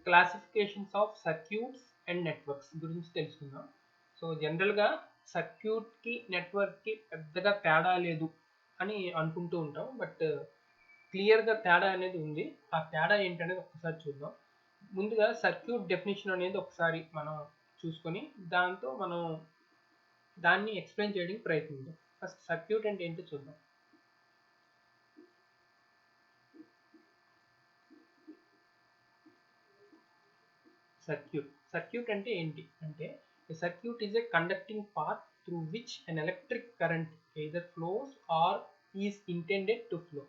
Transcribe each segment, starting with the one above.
Classifications of circuits and networks గురించి తెలుసుకుందాం. So జనరల్గా సర్క్యూట్కి నెట్వర్క్కి పెద్దగా తేడా లేదు అని అనుకుంటూ ఉంటాం, బట్ క్లియర్గా తేడా అనేది ఉంది. ఆ తేడా ఏంటనేది ఒకసారి చూద్దాం. ముందుగా సర్క్యూట్ డెఫినేషన్ అనేది ఒకసారి మనం చూసుకొని దాంతో మనం దాన్ని ఎక్స్ప్లెయిన్ చేయడానికి ప్రయత్నిద్దాం. ఫస్ట్ సర్క్యూట్ అంటే ఏంటో చూద్దాం. సర్క్యూట్ అంటే ఏంటి అంటే, a circuit is a conducting path through which an electric current either flows or is intended to flow.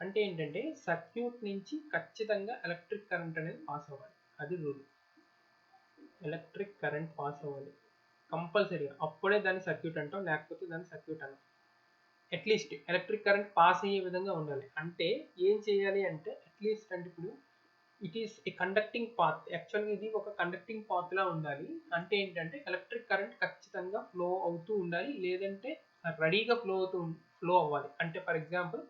అంటే ఏంటంటే సర్క్యూట్ నుంచి ఖచ్చితంగా ఎలక్ట్రిక్ కరెంట్ అనేది పాస్ అవ్వాలి, అది రూల్. ఎలక్ట్రిక్ కరెంట్ పాస్ అవ్వాలి కంపల్సరీగా, అప్పుడే దాన్ని సర్క్యూట్ అంటాం, లేకపోతే దాన్ని సర్క్యూట్ అనం. అట్లీస్ట్ ఎలక్ట్రిక్ కరెంట్ పాస్ అయ్యే విధంగా ఉండాలి. అంటే ఏం చేయాలి అంటే, అట్లీస్ట్ అంటే ఇప్పుడు it is a conducting path. యాక్చువల్గా ఇది ఒక కండక్టింగ్ పాత్ లా ఉండాలి. అంటే ఏంటంటే ఎలక్ట్రిక్ కరెంట్ ఖచ్చితంగా ఫ్లో అవుతూ ఉండాలి, లేదంటే రెడీగా ఫ్లో అవ్వాలి. అంటే ఫర్ ఎగ్జాంపుల్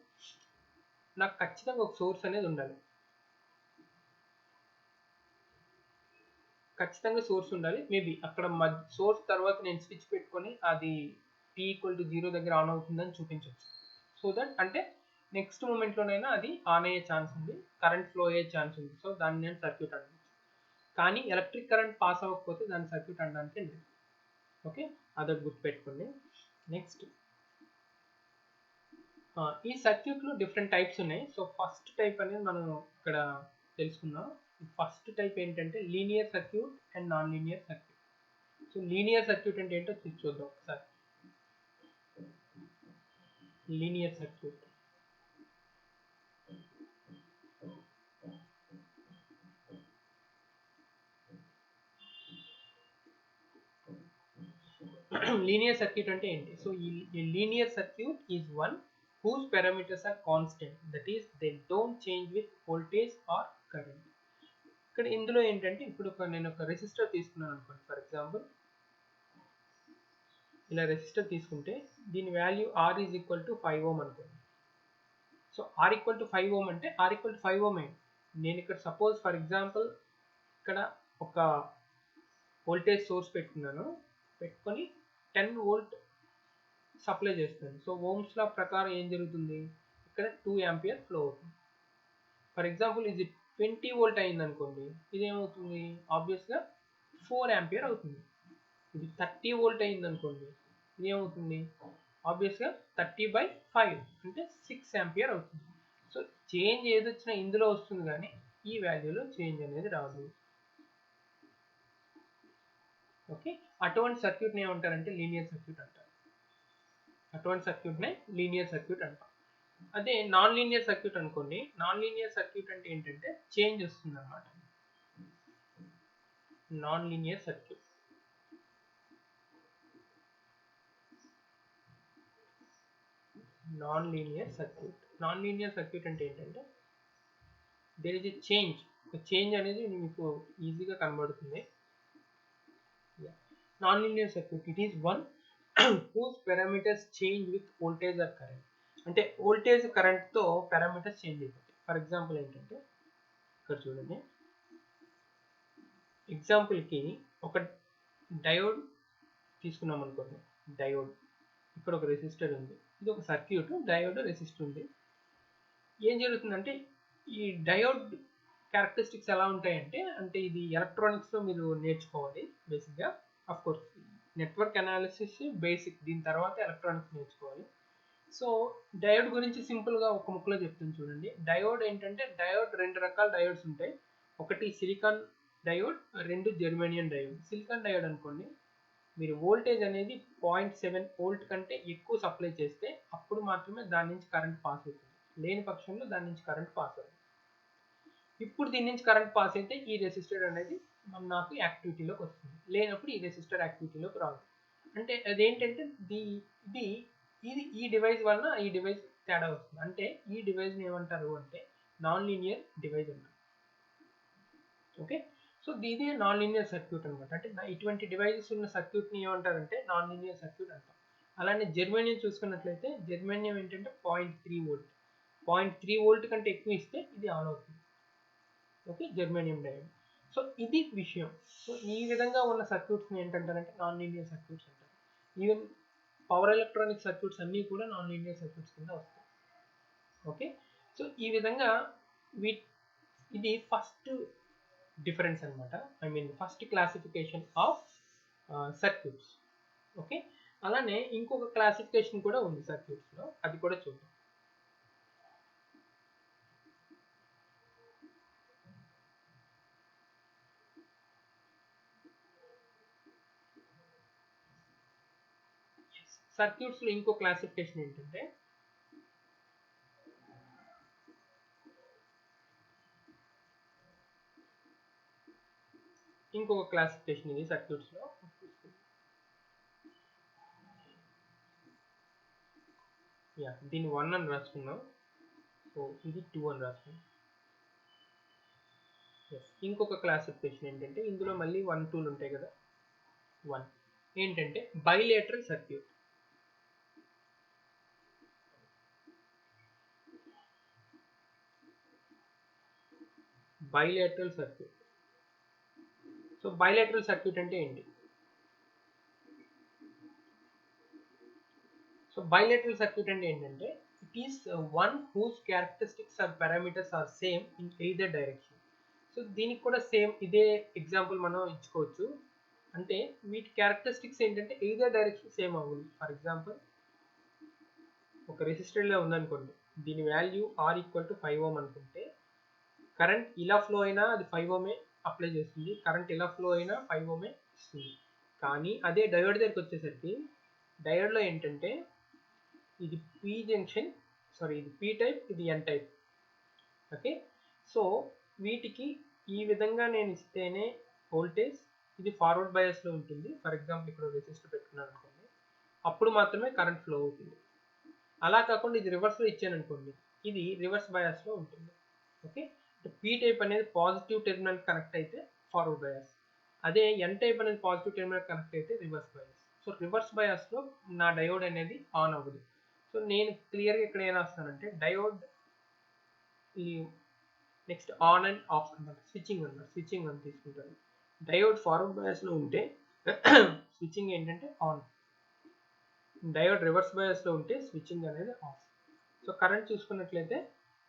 నాకు ఖచ్చితంగా ఒక సోర్స్ అనేది ఉండాలి, ఖచ్చితంగా సోర్స్ ఉండాలి. మేబీ అక్కడ సోర్స్ తర్వాత నేను స్విచ్ పెట్టుకొని అది t=0 దగ్గర ఆన్ అవుతుందని చూపించవచ్చు. సో దట్ అంటే నెక్స్ట్ మూమెంట్లోనైనా అది ఆన్ అయ్యే ఛాన్స్ ఉంది, కరెంట్ ఫ్లో అయ్యే ఛాన్స్ ఉంది. సో దాన్ని నేను సర్క్యూట్ అనవచ్చు. కానీ ఎలక్ట్రిక్ కరెంట్ పాస్ అవ్వకపోతే దాన్ని సర్క్యూట్ అనడానికి లేదు. ఓకే, అదొకటి గుర్తుపెట్టుకోండి. నెక్స్ట్ ఈ సర్క్యూట్లో డిఫరెంట్ టైప్స్ ఉన్నాయి. సో ఫస్ట్ టైప్ అనేది మనం ఇక్కడ తెలుసుకుందాం. ఫస్ట్ టైప్ ఏంటంటే linear circuit and non linear circuit. So linear circuit అంటే ఏంటో చూద్దాం ఒకసారి. లీనియర్ సర్క్యూట్ లీనియర్ సర్క్యూట్ అంటే ఏంటి? సో ఈ linear circuit is one whose parameters are constant, that is they don't change with voltage or current. ఇక్కడ ఇందులో ఏంటంటే, ఇప్పుడు నేను ఒక రెసిస్టర్ తీసుకున్నాను అనుకోండి. ఫర్ ఎగ్జాంపుల్ ఇలా రెసిస్టర్ తీసుకుంటే దీని value R is equal to 5 ఓం అనుకోండి. సో R ఈక్వల్ టు 5 ఓం అంటే R ఈక్వల్ టు 5 ఓం అయింది. నేను ఇక్కడ సపోజ్ ఫర్ ఎగ్జాంపుల్ ఇక్కడ ఒక వోల్టేజ్ సోర్స్ పెట్టుకున్నాను, పెట్టుకొని 10 వోల్ట్ సప్లై చేస్తాను. సో ఓమ్స్ లా ప్రకారం ఏం జరుగుతుంది, ఇక్కడ 2 యాంపియర్ ఫ్లో అవుతుంది. ఫర్ ఎగ్జాంపుల్ ఇది 20 వోల్ట్ అయింది అనుకోండి, ఇది ఏమవుతుంది, ఆబ్వియస్గా 4 యాంపియర్ అవుతుంది. ఇది 30 వోల్ట్ అయింది అనుకోండి, ఇది ఏమవుతుంది, ఆబ్వియస్గా 30/5 అంటే 6 యాంపియర్ అవుతుంది. సో చేంజ్ ఏది వచ్చినా ఇందులో వస్తుంది, కానీ ఈ వాల్యూలో చేంజ్ అనేది రాదు. ఓకే, అటువంటి సర్క్యూట్ని ఏమంటారంటే లీనియర్ సర్క్యూట్ అంటారు. అటువంటి సర్క్యూట్నే లీనియర్ సర్క్యూట్ అంటాం. అదే నాన్ లీనియర్ సర్క్యూట్ అనుకోండి. నాన్ లీనియర్ సర్క్యూట్ అంటే ఏంటంటే చేంజ్ వస్తుంది అన్నమాట. Non linear circuit non linear circuit అంటే ఏంటంటే there is a change. Change అనేది మీకు ఈజీగా కనబడుతుంది. Non linear circuit it is one whose parameters change with voltage or current. అంటే వోల్టేజ్ కరెంట్తో పారామీటర్స్ చేంజ్ అయిపోతాయి. ఫర్ ఎగ్జాంపుల్ ఏంటంటే ఇక్కడ చూడండి, ఎగ్జాంపుల్కి ఒక డయోడ్ తీసుకున్నాం అనుకోండి. డయోడ్, ఇక్కడ ఒక రెసిస్టర్ ఉంది, ఇది ఒక సర్క్యూట్, డయోడ్ రెసిస్టర్ ఉంది. ఏం జరుగుతుందంటే ఈ డయోడ్ క్యారెక్టరిస్టిక్స్ ఎలా ఉంటాయంటే, అంటే ఇది ఎలక్ట్రానిక్స్లో మీరు నేర్చుకోవాలి బేసిక్గా. Of course network analysis basic, దీని తర్వాత ఎలక్ట్రానిక్స్ నేర్చుకోవాలి. సో డయోడ్ గురించి సింపుల్గా ఒక ముక్కలో చెప్తాను చూడండి. డయోడ్ ఏంటంటే, డయోడ్ 2 రకాల డయోడ్స్ ఉంటాయి. ఒకటి silicon diode, 2 germanium diode. Silicon diode అనుకోండి, మీరు వోల్టేజ్ అనేది 0.7 వోల్ట్ కంటే ఎక్కువ సప్లై చేస్తే అప్పుడు మాత్రమే దాని నుంచి కరెంట్ పాస్ అవుతుంది, లేని పక్షంలో దాని నుంచి కరెంట్ పాస్ అవుతుంది. ఇప్పుడు దీని నుంచి కరెంట్ పాస్ అయితే ఈ రెసిస్టర్ అనేది నాకు యాక్టివిటీలోకి వస్తుంది, లేనప్పుడు ఈ రెసిస్టర్ యాక్టివిటీలోకి రాదు. అంటే అదేంటంటే ఇది ఈ డివైస్ వలన ఈ డివైస్ తేడా వస్తుంది. అంటే ఈ డివైస్ని ఏమంటారు అంటే నాన్ లీనియర్ డివైస్ అంటారు. ఓకే, సో ఇది నాన్ లీనియర్ సర్క్యూట్ అనమాట. అంటే ఇటువంటి డివైజెస్ ఉన్న సర్క్యూట్ని ఏమంటారంటే నాన్ లీనియర్ సర్క్యూట్ అంటాం. అలానే జెర్మేనియం చూసుకున్నట్లయితే, జెర్మేనియం ఏంటంటే 0.3 వోల్ట్ కంటే ఎక్కువ ఇస్తే ఇది ఆన్ అవుతుంది. Okay, germanium diode. సో ఇది విషయం. సో ఈ విధంగా ఉన్న సర్క్యూట్స్ని ఏంటంటారంటే నాన్ లీనియర్ సర్క్యూట్స్ అంటారు. ఈవెన్ పవర్ ఎలక్ట్రానిక్ సర్క్యూట్స్ అన్నీ కూడా నాన్ లీనియర్ సర్క్యూట్స్ కింద వస్తాయి. ఓకే, సో ఈ విధంగా ఇది ఫస్ట్ డిఫరెన్స్ అనమాట, I mean first classification of circuits. Okay, అలానే ఇంకొక క్లాసిఫికేషన్ కూడా ఉంది సర్క్యూట్స్లో, అది కూడా చూద్దాం. సర్క్యూట్స్లో ఇంకో క్లాసిఫికేషన్ ఏంటంటే ఇంకొక క్లాసిఫికేషన్ ఇది సర్క్యూట్స్లో. దీన్ని 1 అని రాసుకున్నాం, సో ఇది 2 అని రాసుకున్నాం. ఇంకొక క్లాసిఫికేషన్ ఏంటంటే ఇందులో మళ్ళీ 1 2లు ఉంటాయి కదా. 1 ఏంటంటే bilateral circuit. Bilateral circuit. So bilateral circuit అంటే ఏంటి? సో బైలేటరల్ సర్క్యూట్ అంటే ఏంటంటే it is one whose characteristics are parameters are same in either direction. So దీనికి కూడా సేమ్ ఇదే ఎగ్జాంపుల్ మనం ఇచ్చుకోవచ్చు. అంటే వీటి క్యారెక్టరిస్టిక్స్ ఏంటంటే ఎయిదర్ డైరెక్షన్ సేమ్ అవ్వాలి. ఫర్ ఎగ్జాంపుల్ ఒక రెసిస్టర్లో ఉందనుకోండి, దీని వాల్యూ ఆర్ ఈక్వల్ టు 5 ఓం అనుకుంటే కరెంట్ ఇలా ఫ్లో అయినా అది 5 ఓమే అప్లై చేస్తుంది, కరెంట్ ఇలా ఫ్లో అయినా 5 ఓమే ఇస్తుంది. కానీ అదే డయోడ్ దగ్గరికి వచ్చేసరికి డయోడ్లో ఏంటంటే ఇది పీ జంక్షన్, సారీ ఇది పీ టైప్, ఇది ఎన్ టైప్. ఓకే, సో వీటికి ఈ విధంగా నేను ఇస్తేనే వోల్టేజ్ ఇది ఫార్వర్డ్ బయాస్లో ఉంటుంది. ఫర్ ఎగ్జాంపుల్ ఇక్కడ రెసిస్టర్ పెట్టుకున్నాను అనుకోండి, అప్పుడు మాత్రమే కరెంట్ ఫ్లో అవుతుంది. అలా కాకుండా ఇది రివర్స్లో ఇచ్చాను అనుకోండి, ఇది రివర్స్ బయాస్లో ఉంటుంది. ఓకే, పీ టైప్ అనేది పాజిటివ్ టెర్మినల్ కనెక్ట్ అయితే ఫార్వర్డ్ బయాస్, అదే ఎన్ టైప్ అనేది పాజిటివ్ టెర్మినల్ కనెక్ట్ అయితే రివర్స్ బయాస్. సో రివర్స్ బయాస్లో నా డయోడ్ అనేది ఆన్ అవ్వదు. సో నేను క్లియర్గా ఇక్కడ ఏం రాస్తానంటే డయోడ్ ఈ నెక్స్ట్ ఆన్ అండ్ ఆఫ్ అనమాట, స్విచ్చింగ్ అనమాట, స్విచ్చింగ్ అని తీసుకుంటాను. డయోడ్ ఫార్వర్డ్ బయాస్లో ఉంటే స్విచ్చింగ్ ఏంటంటే ఆన్, డయోడ్ రివర్స్ బయాస్లో ఉంటే స్విచ్చింగ్ అనేది ఆఫ్. సో కరెంట్ చూసుకున్నట్లయితే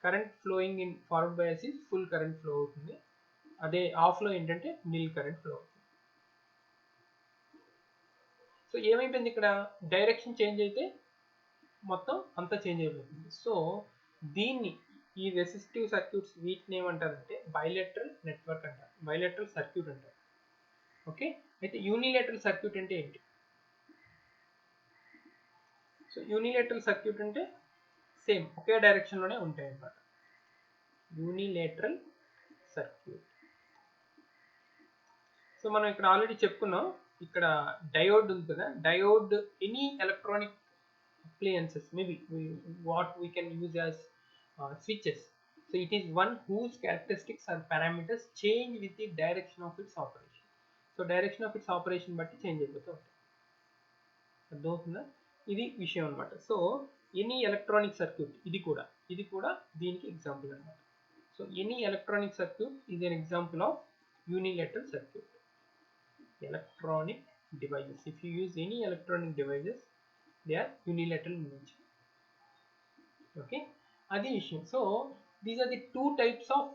current flowing in forward bias is full current flow అవుతుంది, అదే ఆఫ్లో ఏంటంటే నిల్ కరెంట్ ఫ్లో అవుతుంది. సో ఏమైపోయింది ఇక్కడ, డైరెక్షన్ చేంజ్ అయితే మొత్తం అంతా చేంజ్ అయిపోతుంది. సో దీన్ని ఈ రెసిస్టివ్ సర్క్యూట్స్ వీటిని ఏమంటారంటే బైలేటరల్ నెట్వర్క్ అంటారు, బైలేటరల్ సర్క్యూట్ అంటారు. ఓకే, అయితే యూనిలేటరల్ సర్క్యూట్ అంటే ఏంటి? సో యూనిలేటరల్ సర్క్యూట్ అంటే సేమ్ ఒకే డైరెక్షన్లోనే ఉంటాయి అన్నమాట, యూనిలేటరల్ సర్క్యూట్. సో మనం ఇక్కడ ఆల్రెడీ చెప్పుకున్నాం, ఇక్కడ డయోడ్ ఉంది కదా, diode any electronic appliances, maybe what we can use as switches. So it is one whose characteristics or parameters change with the direction of its operation. So direction of its operation బట్టి change అయిపోతూ ఉంటాయి. అర్థమవుతుందా? ఇది విషయం అనమాట. So any electronic circuit, ఇది కూడా దీనికి ఎగ్జాంపుల్ అనమాట. So any electronic circuit is an example of unilateral circuit. Electronic devices, if you use any electronic devices they are unilateral in nature. Okay, adi vishayam. So these are the two types of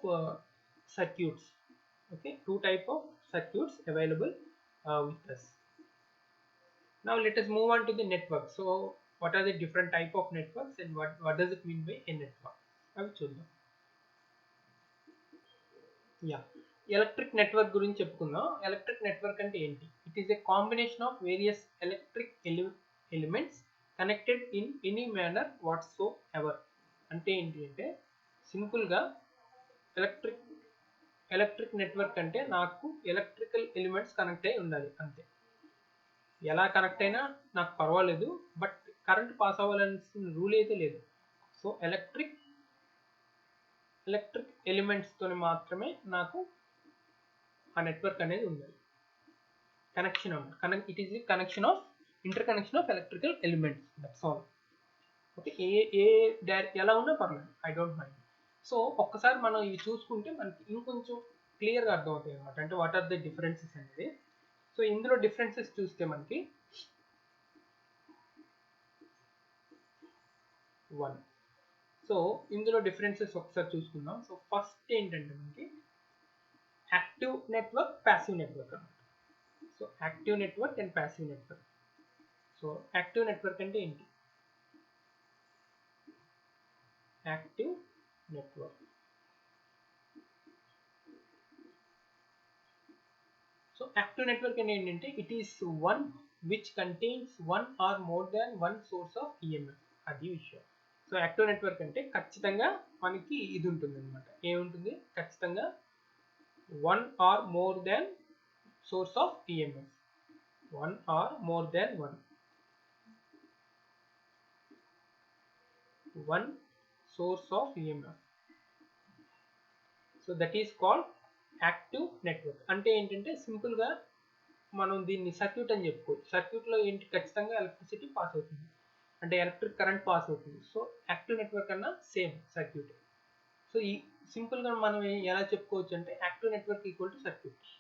circuits. Okay, two type of circuits available with us. Now let us move on to the network. So what are the different type of networks and what does it mean by a network? avi chuddam. Electric network gurinchi cheppukunna. Electric network ante enti? It is a combination of various electric elements connected in any manner whatsoever. అంటే ఏంటి అంటే సింపుల్గా electric network అంటే నాకు electrical elements connect అయి ఉండాలి అంతే. ఎలా కనెక్ట్ అయినా నాకు పర్వాలేదు, బట్ కరెంట్ పాస్ అవ్వాలనే రూల్ అయితే లేదు. సో ఎలక్ట్రిక్ ఎలిమెంట్స్తో మాత్రమే నాకు ఆ నెట్వర్క్ అనేది ఉండాలి. కనెక్షన్ అన్నమాట, it is the connection of interconnection of electrical elements, that's all. Okay, ఎలా ఉన్నా పర్లేదు, ఐ డోంట్ మైండ్. సో ఒక్కసారి మనం ఇవి చూసుకుంటే మనకి ఇంకొంచెం క్లియర్గా అర్థమవుతాయి అనమాట. అంటే వాట్ ఆర్ ద డిఫరెన్సెస్ అనేది. సో ఇందులో డిఫరెన్సెస్ చూస్తే మనకి 1. సో ఇందులో డిఫరెన్సెస్ ఒకసారి చూసుకుందాం. సో ఫస్ట్ ఏంటంటే మనకి యాక్టివ్ నెట్వర్క్, ప్యాసివ్ నెట్వర్క్ అనమాట. So active network and passive network. So active network అంటే ఏంటి? Active network. So active network అంటే ఏంటంటే it is one which contains one or more than one source of EMF. అది విషయం. So active network అంటే ఖచ్చితంగా మనకి ఇది ఉంటుంది అనమాట. ఏముంటుంది? ఖచ్చితంగా one or more than source of EMF. One or more than one source of EMF. So that is called active network. అంటే ఏంటంటే సింపుల్గా మనం దీన్ని సర్క్యూట్ అని చెప్పుకోవచ్చు. సర్క్యూట్లో ఏంటి? ఖచ్చితంగా ఎలక్ట్రిసిటీ పాస్ అవుతుంది, అంటే ఎలక్ట్రిక్ కరెంట్ పాస్ అవుతుంది. సో యాక్టివ్ నెట్వర్క్ అన్నా సేమ్ సర్క్యూట్. సో ఈ సింపుల్గా మనం ఎలా చెప్పుకోవచ్చు అంటే active network equal to circuit.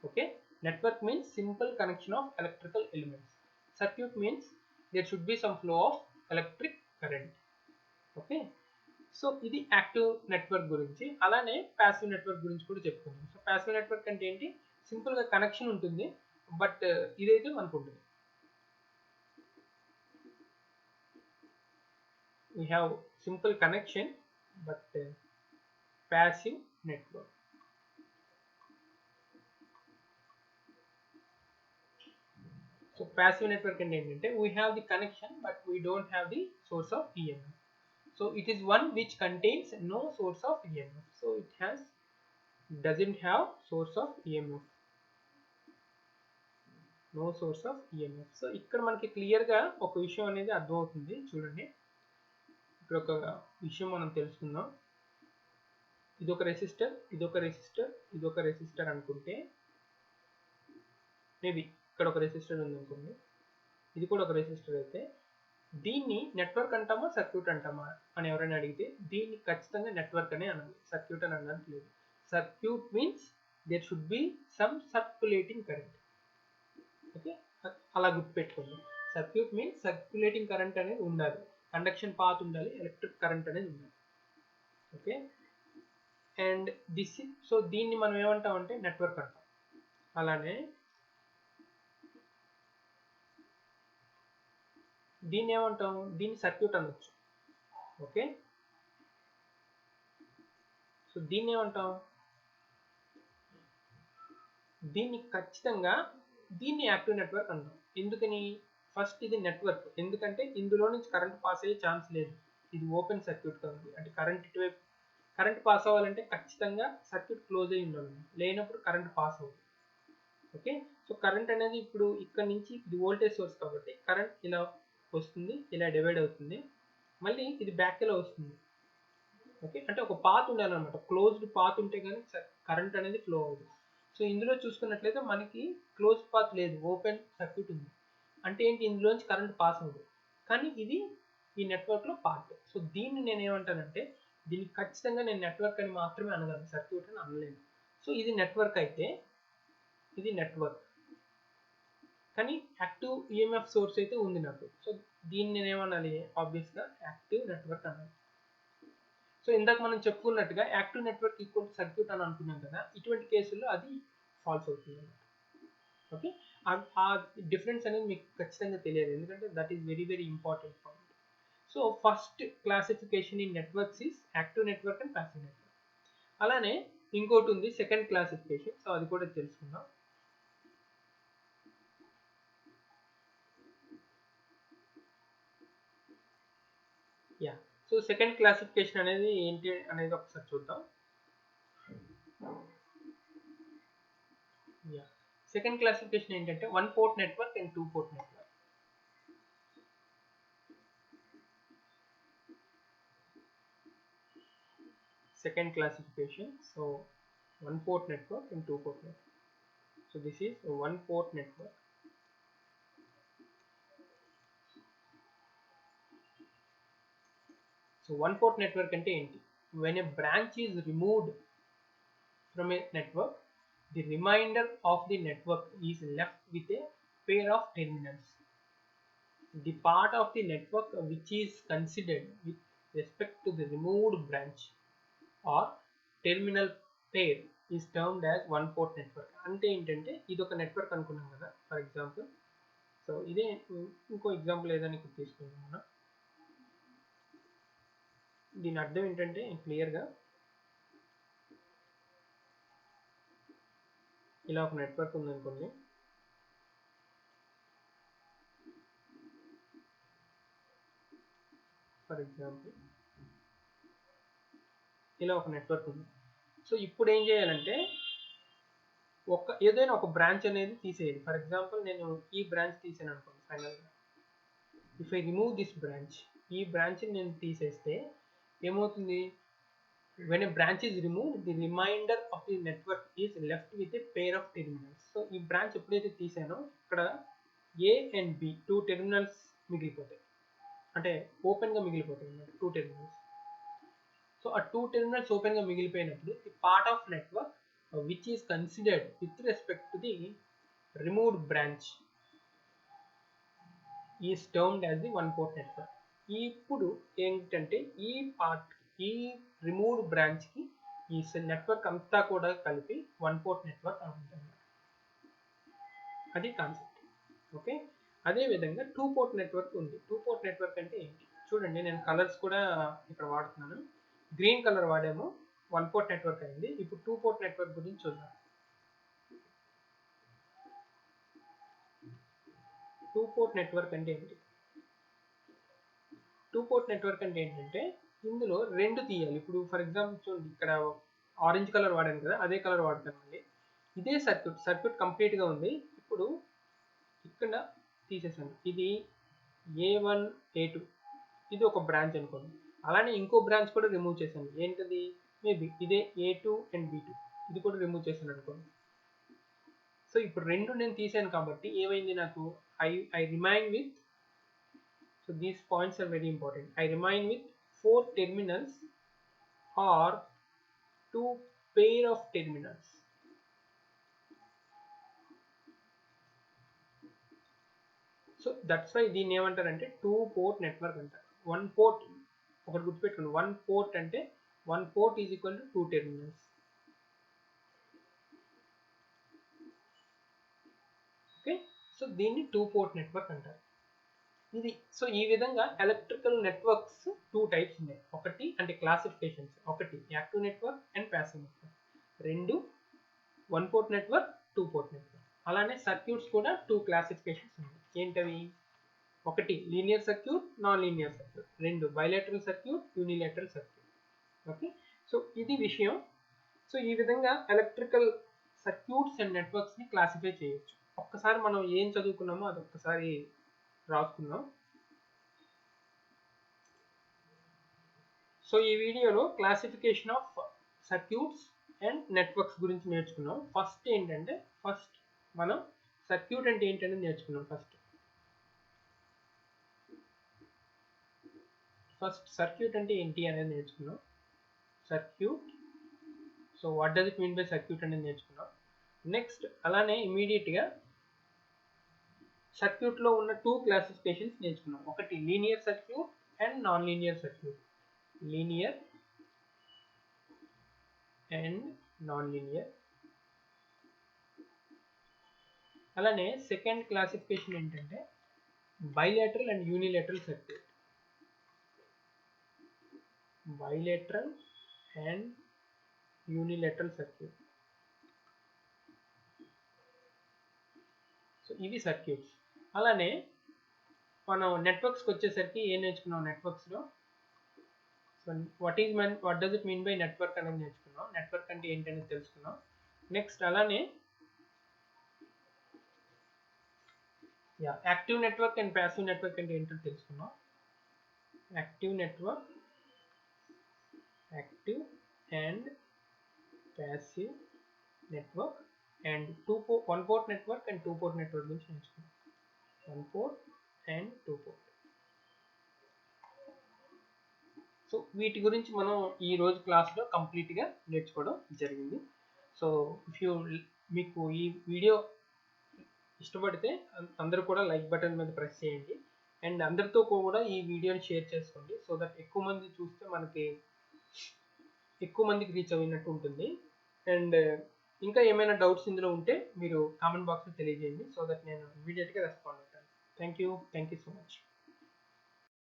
Okay, network means simple connection of electrical elements. Circuit means there should be some flow of electric current. Okay, so ఇది active network గురించి. అలానే ప్యాసివ్ నెట్వర్క్ గురించి కూడా చెప్పుకుందాం. సో ప్యాసివ్ నెట్వర్క్ అంటే ఏంటి? సింపుల్గా connection ఉంటుంది, బట్ ఇదైతే మనకు ఉంటుంది. We have simple connection but passive network. So passive network and ఏంటంటే we have the connection but we don't have the source of EMF. So it is one which contains no source of EMF. So it doesn't have source of EMF. No source of EMF. So ఇక్కడ మనకి క్లియర్గా ఒక విషయం అనేది అర్థమవుతుంది. చూడండి, ఇక్కడ ఒక విషయం మనం తెలుసుకుందాం. ఇదొక రెసిస్టర్, ఇదొక రెసిస్టర్, ఇదొక రెసిస్టర్ అనుకుంటే, మేబీ ఇక్కడ ఒక రెసిస్టర్ ఉంది అనుకోండి, ఇది కూడా ఒక రెసిస్టర్ అయితే దీన్ని నెట్వర్క్ అంటామా సర్క్యూట్ అంటామా అని ఎవరైనా అడిగితే దీన్ని ఖచ్చితంగా నెట్వర్క్ అనే అనాలి, సర్క్యూట్ అని అనడానికి లేదు. Circuit means there should be some circulating current. Okay, అలా గుర్తుపెట్టుకోండి. సర్క్యూట్ మీన్స్ సర్క్యులేటింగ్ కరెంట్ అనేది ఉండాలి, కండక్షన్ పాత్ ఉండాలి, ఎలక్ట్రిక్ కరెంట్ అనేది ఉండాలి. ఓకే, అండ్ దిస్ సో దీన్ని మనం ఏమంటాం అంటే నెట్వర్క్ అంటాం. అలానే దీన్ని ఏమంటాం? దీన్ని సర్క్యూట్ అనొచ్చు. ఓకే, సో దీన్ని ఏమంటాం? దీన్ని ఖచ్చితంగా దీన్ని యాక్టివ్ నెట్వర్క్ అంటాం. ఎందుకని? ఫస్ట్ ఇది నెట్వర్క్, ఎందుకంటే ఇందులో నుంచి కరెంట్ పాస్ అయ్యే ఛాన్స్ లేదు, ఇది ఓపెన్ సర్క్యూట్ కాబట్టి. అంటే కరెంట్ ఇటువైపు కరెంట్ పాస్ అవ్వాలంటే ఖచ్చితంగా సర్క్యూట్ క్లోజ్ అయ్యి ఉండాలి, లేనప్పుడు కరెంట్ పాస్ అవుతుంది. ఓకే, సో కరెంట్ అనేది ఇప్పుడు ఇక్కడ నుంచి ఇది వోల్టేజ్ సోర్స్ కాబట్టి కరెంట్ ఇలా వస్తుంది, ఇలా డివైడ్ అవుతుంది, మళ్ళీ ఇది బ్యాక్ ఇలా వస్తుంది. ఓకే, అంటే ఒక పాత్ ఉండాలన్నమాట. క్లోజ్డ్ పాత్ ఉంటే కానీ కరెంట్ అనేది ఫ్లో అవుతుంది. సో ఇందులో చూసుకున్నట్లయితే మనకి క్లోజ్ పాత్ లేదు, ఓపెన్ సర్క్యూట్ ఉంది. అంటే ఏంటి? ఇందులోంచి కరెంట్ పాస్ అవుతుంది, కానీ ఇది ఈ నెట్వర్క్లో పార్ట్. సో దీన్ని నేను ఏమంటానంటే దీన్ని ఖచ్చితంగా నేను నెట్వర్క్ అని మాత్రమే అనగలను, సర్క్యూట్ అని అనలేను. సో ఇది నెట్వర్క్ అయితే ఇది నెట్వర్క్, కానీ యాక్టివ్ ఈఎంఎఫ్ సోర్స్ అయితే ఉంది నాకు. సో దీన్ని నేను ఏమనాలి? ఆబ్వియస్గా యాక్టివ్ నెట్వర్క్ అనాలి. సో ఇందాక మనం చెప్పుకున్నట్టుగా active network equal to circuit అని అనుకున్నాం కదా, ఇటువంటి కేసుల్లో అది ఫాల్స్ అవుతుంది అన్నమాట. ఓకే, ఆ డిఫరెన్స్ అనేది మీకు ఖచ్చితంగా తెలియాలి, ఎందుకంటే that is very very important point. So first classification in networks is active network and passive network. అలానే ఇంకోటి ఉంది సెకండ్ క్లాసిఫికేషన్. సో అది కూడా తెలుసుకుందాం. యా, సో సెకండ్ క్లాసిఫికేషన్ అనేది ఏంటి అనేది ఒకసారి చూద్దాం. యా, సెకండ్ క్లాసిఫికేషన్ ఏంటంటే one port network and two port network. Second classification, so one port network and two port network. So this is a one port network. So one port network ante enti? When a branch is removed from a network, the remainder of the network is left with a pair of terminals. The part of the network which is considered with respect to the removed branch or terminal pair is termed as one port network. అంటే ఏంటంటే ఇది ఒక network అనుకున్నాం కదా, for example. So ఇదే ఇంకో example ఏదైనా ఇక్కడ తీసుకుందాం మనం. దీని అర్థం ఏంటంటే క్లియర్గా ఇలా ఒక నెట్వర్క్ ఉందనుకోండి. ఫర్ ఎగ్జాంపుల్ ఇలా ఒక నెట్వర్క్ ఉంది. సో ఇప్పుడు ఏం చేయాలంటే ఏదైనా ఒక బ్రాంచ్ అనేది తీసేయాలి. ఫర్ ఎగ్జాంపుల్ నేను ఈ బ్రాంచ్ తీసాను అనుకోండి. ఫైనల్గా if I remove this branch, ఈ బ్రాంచ్ని నేను తీసేస్తే ఏమవుతుంది, when a branch is removed, the remainder of the network is left with a pair of terminals. So ఈ బ్రాంచ్ ఎప్పుడైతే తీసానో ఇక్కడ A and B 2 టెర్మినల్స్ మిగిలిపోతాయి, అంటే ఓపెన్గా మిగిలిపోతాయి అన్నమాట 2 టెర్మినల్స్. సో ఆ 2 టెర్మినల్స్ ఓపెన్గా మిగిలిపోయినప్పుడు the part of network which is considered with respect to the removed branch is termed as the one port network. ఇప్పుడు ఏంటంటే ఈ రిమూవ్డ్ బ్రాంచ్కి ఈ నెట్వర్క్ అంతా కూడా కలిపి వన్ పోర్ట్ నెట్వర్క్ అవుతుంది. అది కాన్సెప్ట్. ఓకే, అదేవిధంగా టూ పోర్ట్ నెట్వర్క్ ఉంది. టూ పోర్ట్ నెట్వర్క్ అంటే ఏంటి చూడండి, నేను కలర్స్ కూడా ఇక్కడ వాడుతున్నాను. గ్రీన్ కలర్ వాడాము, వన్ పోర్ట్ నెట్వర్క్ అయింది. ఇప్పుడు టూ పోర్ట్ నెట్వర్క్ గురించి చూద్దాం. టూ పోర్ట్ నెట్వర్క్ అంటే ఏంటి? టూ పోర్ట్ నెట్వర్క్ అంటే ఏంటంటే ఇందులో రెండు తీయాలి. ఇప్పుడు ఫర్ ఎగ్జాంపుల్ చూడండి, ఇక్కడ ఆరెంజ్ కలర్ వాడాను కదా, అదే కలర్ వాడతానండి. ఇదే సర్క్యూట్ కంప్లీట్గా ఉంది. ఇప్పుడు ఇక్కడ తీసేసాను. ఇది A1 A2 ఇది ఒక బ్రాంచ్ అనుకోండి. అలానే ఇంకో బ్రాంచ్ కూడా రిమూవ్ చేశాను. ఏంటది? మేబీ ఇదే A2 and B2 ఇది కూడా రిమూవ్ చేశాను అనుకోండి. సో ఇప్పుడు రెండు నేను తీసాను కాబట్టి ఏమైంది, నాకు I remain with, so these points are very important, I remain with 4 terminals or 2 pair of terminals. So that's why దీన్ని ఏమంటారంటే టూ పోర్ట్ నెట్వర్క్ అంటారు. వన్ పోర్ట్ ఒకటి గుర్తుపెట్టుకోండి, వన్ పోర్ట్ అంటే one port is equal to 2 terminals. Okay, so దీన్ని two port network అంటారు. ఇది so ఈ విధంగా ఎలక్ట్రికల్ నెట్వర్క్స్ టూ టైప్స్ ఉన్నాయి. ఒకటి అంటే క్లాసిఫికేషన్స్, ఒకటి active network and passive network. రెండు one port network, two port network. అలానే సర్క్యూట్స్ కూడా టూ క్లాసిఫికేషన్స్ ఉన్నాయి. ఏంటవి? ఒకటి linear circuit, non linear circuit. రెండు bilateral circuit, unilateral circuit. Okay, so ఇది విషయం. సో ఈ విధంగా ఎలక్ట్రికల్ సర్క్యూట్స్ అండ్ నెట్వర్క్స్ని క్లాసిఫై చేయొచ్చు. ఒక్కసారి మనం ఏం చదువుకున్నామో అది ఒక్కసారి రాసుకుందాం. సో ఈ వీడియోలో classification of circuits and networks గురించి నేర్చుకున్నాం. ఫస్ట్ ఏంటంటే మనం సర్క్యూట్ అంటే ఏంటనేది నేర్చుకున్నాం. ఫస్ట్ సర్క్యూట్ అంటే ఏంటి అనేది నేర్చుకున్నాం. Circuit, so what does it mean by circuit అనేది నేర్చుకున్నాం. నెక్స్ట్ అలానే ఇమీడియట్గా సర్క్యూట్లో ఉన్న టూ క్లాసిఫికేషన్స్ నేర్చుకున్నాం. ఒకటి linear circuit and non linear circuit. Linear and non linear. అలానే సెకండ్ క్లాసిఫికేషన్ ఏంటంటే bilateral and unilateral circuit. Bilateral and unilateral circuit. So ఇవి సర్క్యూట్స్. అలానే మనం నెట్వర్క్స్కి వచ్చేసరికి ఏం నేర్చుకున్నాం నెట్వర్క్స్లో? So what does it mean by network అనేది నేర్చుకున్నాం. నెట్వర్క్ అంటే ఏంటనేది తెలుసుకున్నాం. నెక్స్ట్ అలానే active network and passive network అంటే ఏంటో తెలుసుకున్నాం. Active network, active and passive network and one port network and two port network గురించి నేర్చుకున్నాం. One port and two port. So వీటి గురించి మనం ఈ రోజు క్లాస్లో కంప్లీట్గా నేర్చుకోవడం జరిగింది. సో మీకు ఈ వీడియో ఇష్టపడితే అందరూ కూడా లైక్ బటన్ మీద ప్రెస్ చేయండి అండ్ అందరితో కూడా ఈ వీడియోని షేర్ చేసుకోండి సో దట్ ఎక్కువ మంది చూస్తే మనకి ఎక్కువ మందికి రీచ్ అయినట్టు ఉంటుంది అండ్ ఇంకా ఏమైనా డౌట్స్ ఇందులో ఉంటే మీరు కామెంట్ బాక్స్లో తెలియజేయండి సో దట్ నేను ఇమీడియట్గా రెస్పాండ్ అవుతాను థ్యాంక్ యూ సో మచ్